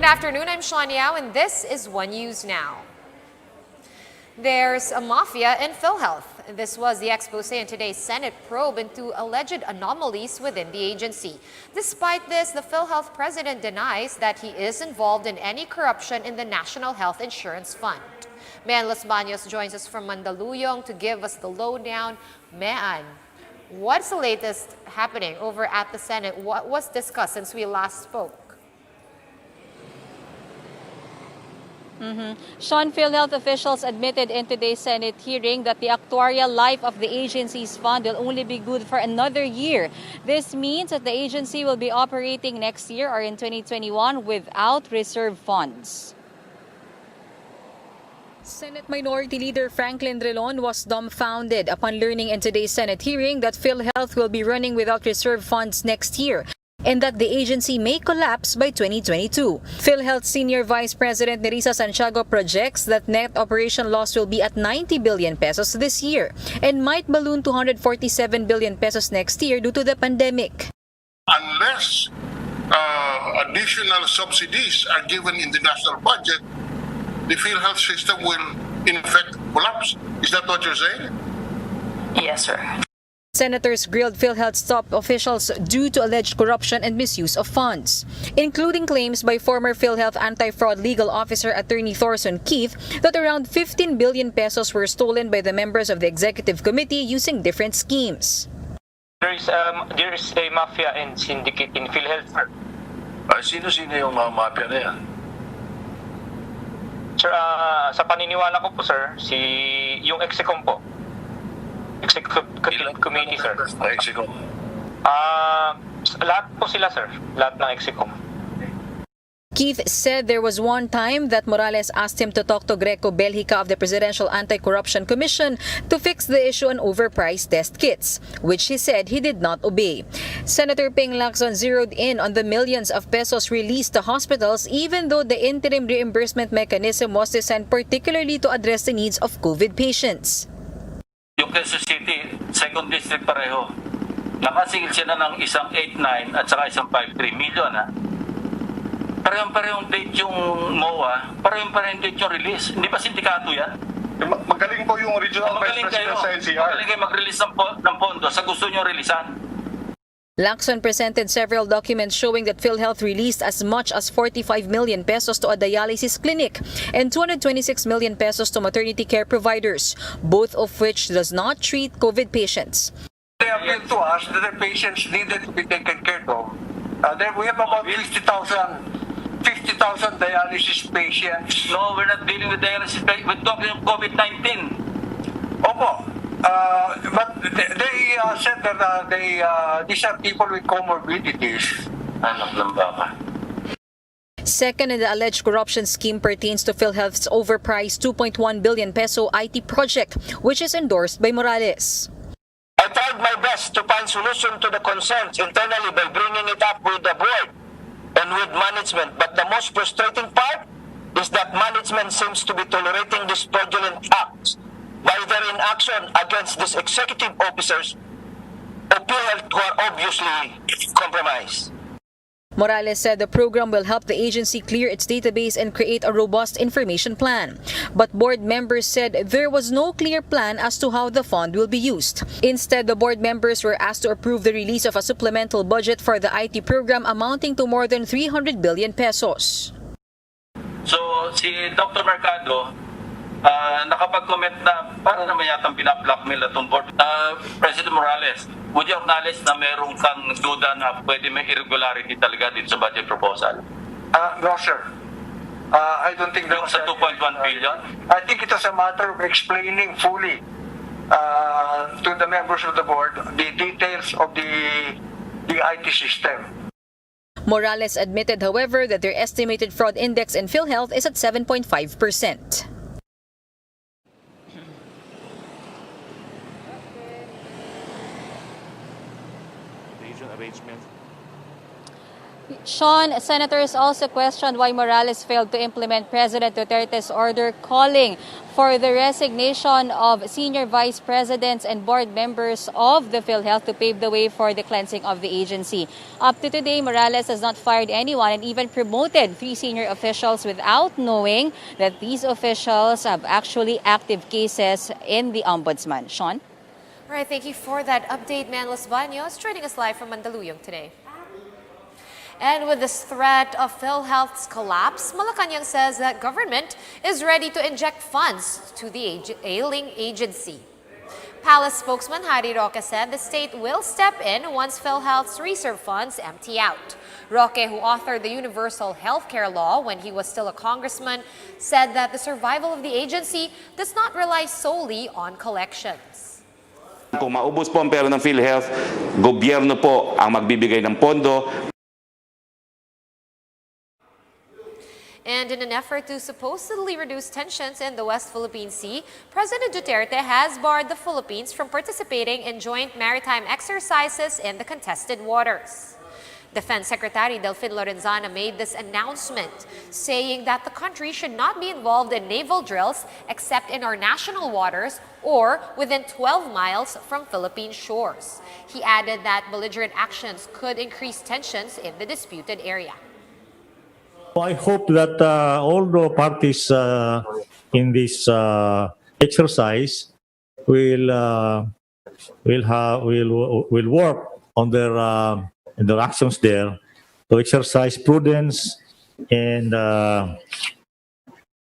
afternoon, I'm Sean Yao, and this is One News Now. There's a mafia in PhilHealth. This was the expose in today's Senate probe into alleged anomalies within the agency. Despite this, the PhilHealth president denies that he is involved in any corruption in the National Health Insurance Fund. Mean Los Baños joins us from Mandaluyong to give us the lowdown. Mean, what's the latest happening over at the Senate? What was discussed since we last spoke? Sean, PhilHealth officials admitted in today's Senate hearing that the actuarial life of the agency's fund will only be good for another year. This means that the agency will be operating next year or in 2021 without reserve funds. Senate Minority Leader Franklin Drilon was dumbfounded upon learning in today's Senate hearing that PhilHealth will be running without reserve funds next year, and that the agency may collapse by 2022. PhilHealth Senior Vice President Nerissa Santiago projects that net operation loss will be at 90 billion pesos this year and might balloon to 147 billion pesos next year due to the pandemic. Unless additional subsidies are given in the national budget, the PhilHealth system will in effect collapse. Is that what you're saying? Yes, sir. Senators grilled PhilHealth's top officials due to alleged corruption and misuse of funds, including claims by former PhilHealth anti-fraud legal officer Attorney Thorson Keith that around 15 billion pesos were stolen by the members of the executive committee using different schemes. There is a mafia and syndicate in PhilHealth, sir. Sino-sino yung mga mafia na yan? Sir, sa paniniwala ko po, sir, yung Execom po. Executive Committee, sir. Execom. Lahat po sila, sir. Lahat ng Execom. Keith said there was one time that Morales asked him to talk to Greco Belgica of the Presidential Anti-Corruption Commission to fix the issue on overpriced test kits, which he said he did not obey. Senator Ping Lacson zeroed in on the millions of pesos released to hospitals even though the interim reimbursement mechanism was designed particularly to address the needs of COVID patients. Yung Quezon City, 2nd District pareho. Nakasingil siya na ng isang 8.9 at saka isang 5.3 million. Parehong date yung MOA, parehong date yung release. Hindi ba sindikato yan? Magaling po yung Regional Vice President sa NCR. Magaling kayo mag-release ng pondo sa gusto nyo releasan. Lacson presented several documents showing that PhilHealth released as much as 45 million pesos to a dialysis clinic and 226 million pesos to maternity care providers, both of which does not treat COVID patients. They appealed to us that the patients needed to be taken care of. We have about 50,000 dialysis patients. No, we're not dealing with dialysis. We're talking of COVID-19. Opo. But they said that these are people with comorbidities. Anak ng baka. Second in the alleged corruption scheme pertains to PhilHealth's overpriced 2.1 billion peso IT project, which is endorsed by Morales. I tried my best to find solution to the concerns internally by bringing it up with the board and with management. But the most frustrating part is that management seems to be tolerating these fraudulent acts by their inaction against these executive officers of PhilHealth who are obviously compromised. Morales said the program will help the agency clear its database and create a robust information plan. But board members said there was no clear plan as to how the fund will be used. Instead, the board members were asked to approve the release of a supplemental budget for the IT program amounting to more than 300 billion pesos. So, si Dr. Mercado, nakapag-comment na para naman yatang pinablockmail na itong board. President Morales, would you acknowledge na meron kang duda na pwede may irregularity talaga dito sa budget proposal? No, sir. I don't think Yung sa 2.1 billion? I think it was a matter of explaining fully to the members of the board the details of the IT system. Morales admitted, however, that their estimated fraud index in PhilHealth is at 7.5%. Sean, senators also questioned why Morales failed to implement President Duterte's order calling for the resignation of senior vice presidents and board members of the PhilHealth to pave the way for the cleansing of the agency. Up to today, Morales has not fired anyone and even promoted 3 senior officials without knowing that these officials have actually active cases in the ombudsman. Sean? All right, thank you for that update, Manlos Baños, joining us live from Mandaluyong today. And with this threat of PhilHealth's collapse, Malacanang says that government is ready to inject funds to the ailing agency. Palace spokesman Harry Roque said the state will step in once PhilHealth's reserve funds empty out. Roque, who authored the Universal Healthcare Law when he was still a congressman, said that the survival of the agency does not rely solely on collections. Kung maubos po ang pera ng PhilHealth, gobyerno po ang magbibigay ng pondo. And in an effort to supposedly reduce tensions in the West Philippine Sea, President Duterte has barred the Philippines from participating in joint maritime exercises in the contested waters. Defense Secretary Delfin Lorenzana made this announcement, saying that the country should not be involved in naval drills except in our national waters or within 12 miles from Philippine shores. He added that belligerent actions could increase tensions in the disputed area. I hope that all the parties in this exercise will work on their actions there to exercise prudence and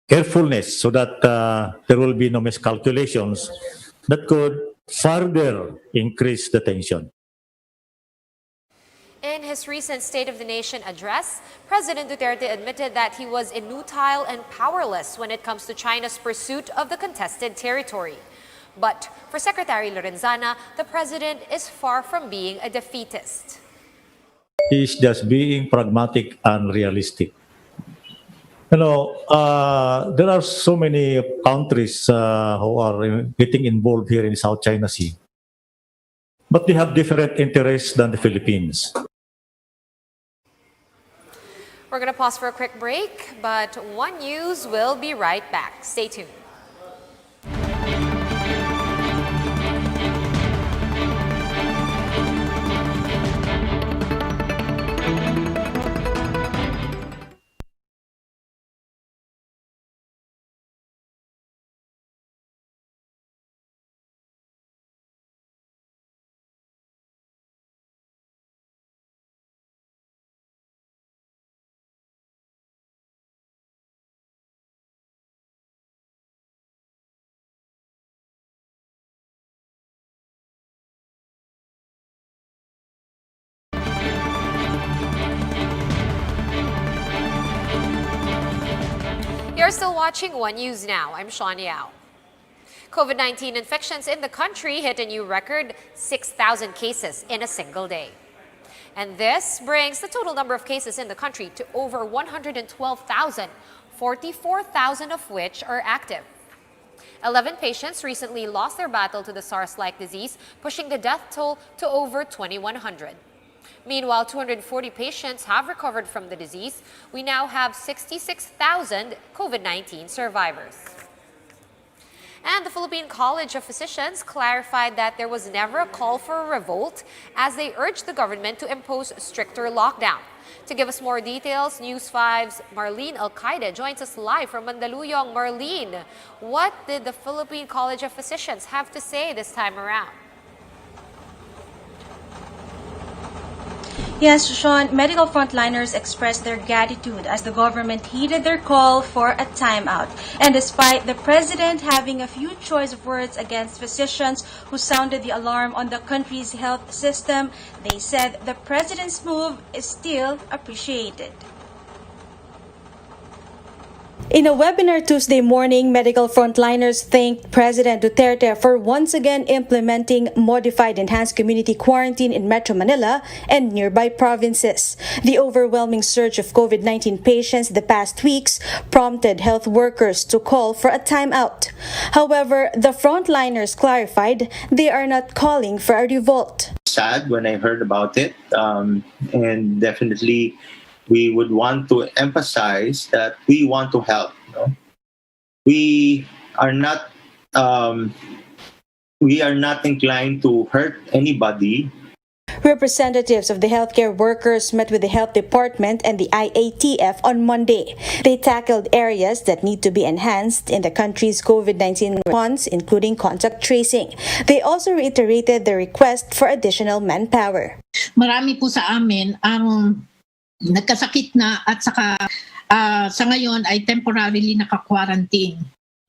carefulness so that there will be no miscalculations that could further increase the tension. In his recent State of the Nation address, President Duterte admitted that he was inutile and powerless when it comes to China's pursuit of the contested territory. But for Secretary Lorenzana, the president is far from being a defeatist. He's just being pragmatic and realistic. You know, there are so many countries who are getting involved here in South China Sea, but they have different interests than the Philippines. We're going to pause for a quick break, but One News will be right back. Stay tuned. You're still watching One News Now. I'm Sean Yao. COVID-19 infections in the country hit a new record, 6,000 cases in a single day. And this brings the total number of cases in the country to over 112,000, 44,000 of which are active. 11 patients recently lost their battle to the SARS-like disease, pushing the death toll to over 2,100. Meanwhile, 240 patients have recovered from the disease. We now have 66,000 COVID-19 survivors. And the Philippine College of Physicians clarified that there was never a call for a revolt as they urged the government to impose stricter lockdown. To give us more details, News 5's Marlene Alcaide joins us live from Mandaluyong. Marlene, what did the Philippine College of Physicians have to say this time around? Yes, Sean, medical frontliners expressed their gratitude as the government heeded their call for a timeout. And despite the president having a few choice of words against physicians who sounded the alarm on the country's health system, they said the president's move is still appreciated. In a webinar Tuesday morning, medical frontliners thanked President Duterte for once again implementing modified enhanced community quarantine in Metro Manila and nearby provinces. The overwhelming surge of COVID-19 patients the past weeks prompted health workers to call for a timeout. However, the frontliners clarified they are not calling for a revolt. sad when I heard about it, and definitely we would want to emphasize that we want to help. We are not inclined to hurt anybody. Representatives of the healthcare workers met with the Health Department and the IATF on Monday. They tackled areas that need to be enhanced in the country's COVID-19 response, including contact tracing. They also reiterated the request for additional manpower. Marami po sa amin ang nagkasakit na at saka sa ngayon ay temporarily naka-quarantine.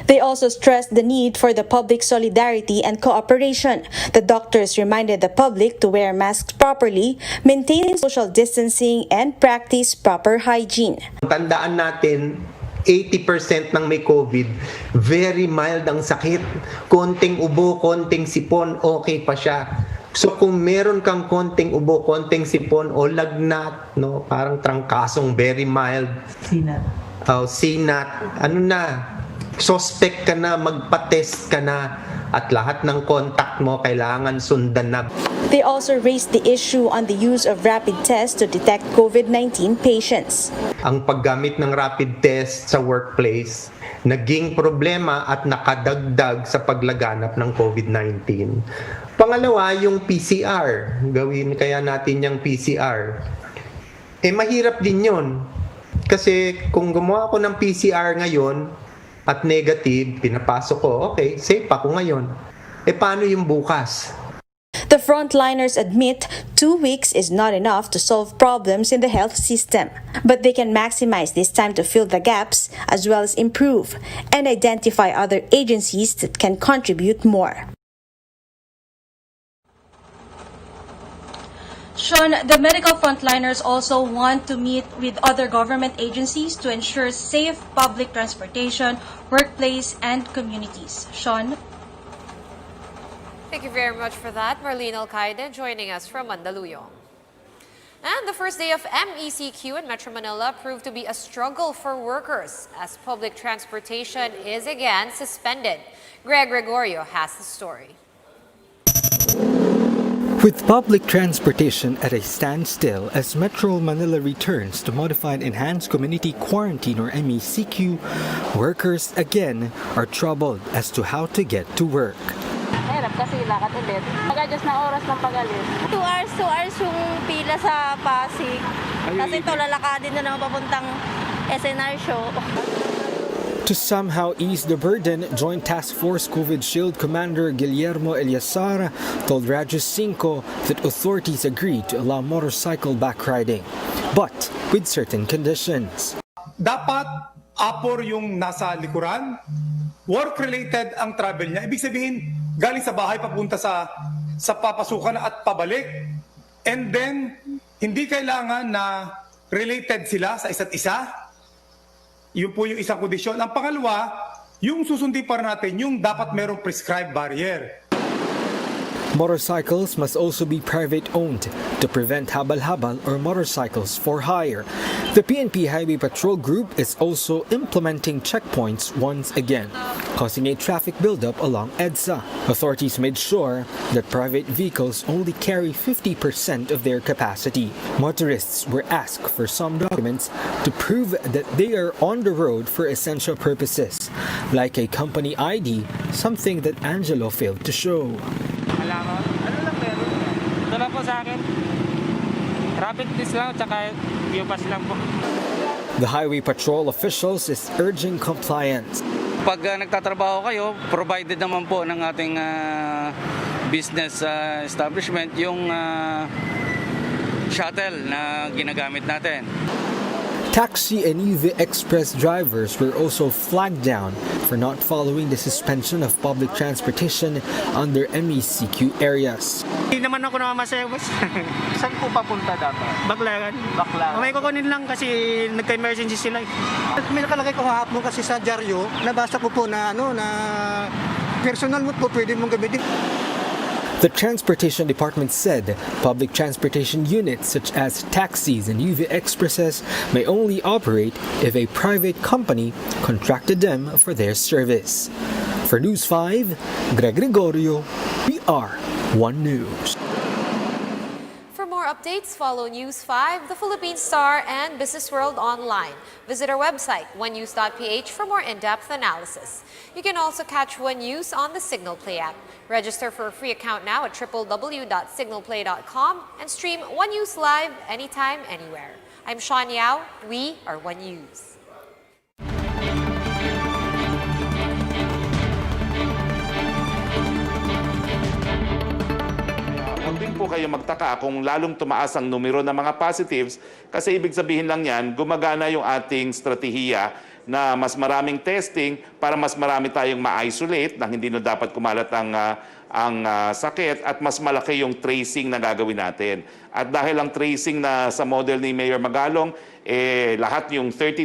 They also stressed the need for the public solidarity and cooperation. The doctors reminded the public to wear masks properly, maintain social distancing, and practice proper hygiene. Tandaan natin, 80% ng may COVID, very mild ang sakit. Konting ubo, konting sipon, okay pa siya. So kung meron kang konting ubo, konting sipon o lagnat, parang trangkasong very mild. Sinat. Sinat. Ano na? Suspect ka na, magpa-test ka na, at lahat ng contact mo kailangan sundan na. They also raised the issue on the use of rapid tests to detect COVID-19 patients. Ang paggamit ng rapid test sa workplace naging problema at nakadagdag sa paglaganap ng COVID-19. Pangalawa, yung PCR. Gawin kaya natin yung PCR. Mahirap din yun. Kasi kung gumawa ako ng PCR ngayon, at negative, pinapasok ko, okay, safe ako ngayon. Paano yung bukas? The frontliners admit 2 weeks is not enough to solve problems in the health system, but they can maximize this time to fill the gaps as well as improve and identify other agencies that can contribute more. Sean, the medical frontliners also want to meet with other government agencies to ensure safe public transportation, workplace, and communities. Sean? Thank you very much for that, Marlene Alcaide, joining us from Mandaluyong. And the first day of MECQ in Metro Manila proved to be a struggle for workers as public transportation is again suspended. Greg Gregorio has the story. With public transportation at a standstill as Metro Manila returns to modified enhanced community quarantine or MECQ, workers again are troubled as to how to get to work. Mahirap kasi lakad ulit. Nag-adjust na oras ng pag-alis. 2 hours yung pila sa Pasig. Kasi ito lalakadin na naman papuntang SNR show. To somehow ease the burden, Joint Task Force COVID Shield Commander Guillermo Eliasar told Radyo 5 that authorities agreed to allow motorcycle backriding, but with certain conditions. Dapat apor yung nasa likuran, work-related ang travel niya. Ibig sabihin, galing sa bahay papunta sa papasukan at pabalik. And then, hindi kailangan na related sila sa isa't isa. Yun po yung isang kondisyon. Ang pangalawa, yung susundin pa natin, yung dapat merong prescribed barrier. Motorcycles must also be private-owned to prevent habal-habal or motorcycles for hire. The PNP Highway Patrol Group is also implementing checkpoints once again, causing a traffic buildup along EDSA. Authorities made sure that private vehicles only carry 50% of their capacity. Motorists were asked for some documents to prove that they are on the road for essential purposes, like a company ID, something that Angelo failed to show. Ano lang meron? Ito lang po sa akin. Rapid test lang, tsaka pass lang po. The Highway Patrol officials is urging compliance. Pag nagtatrabaho kayo, provided naman po ng ating business establishment yung shuttle na ginagamit natin. Taxi and UV Express drivers were also flagged down for not following the suspension of public transportation under MECQ areas. Hindi naman ako namamasaya, boss. Saan po papunta dapat? Baklaran. May kukunin lang kasi nagka-emergency sila. May nakalagay ko hapon kasi sa dyaryo, nabasa ko po na personal mo po pwede mong gamitin. The Transportation Department said public transportation units such as taxis and UV Expresses may only operate if a private company contracted them for their service. For News 5, Greg Gregorio, PR1 News. updates, follow News 5, The Philippine Star, and Business World online. Visit our website, onenews.ph, for more in-depth analysis. You can also catch One News on the Signal Play app. Register for a free account now at www.signalplay.com and stream One News live anytime, anywhere. I'm Sean Yao. We are One News. Huwag din po kayo magtaka kung lalong tumaas ang numero ng mga positives kasi ibig sabihin lang yan, gumagana yung ating strategiya na mas maraming testing para mas marami tayong ma-isolate na hindi na dapat kumalat ang sakit at mas malaki yung tracing na gagawin natin. At dahil ang tracing na sa model ni Mayor Magalong, lahat yung 30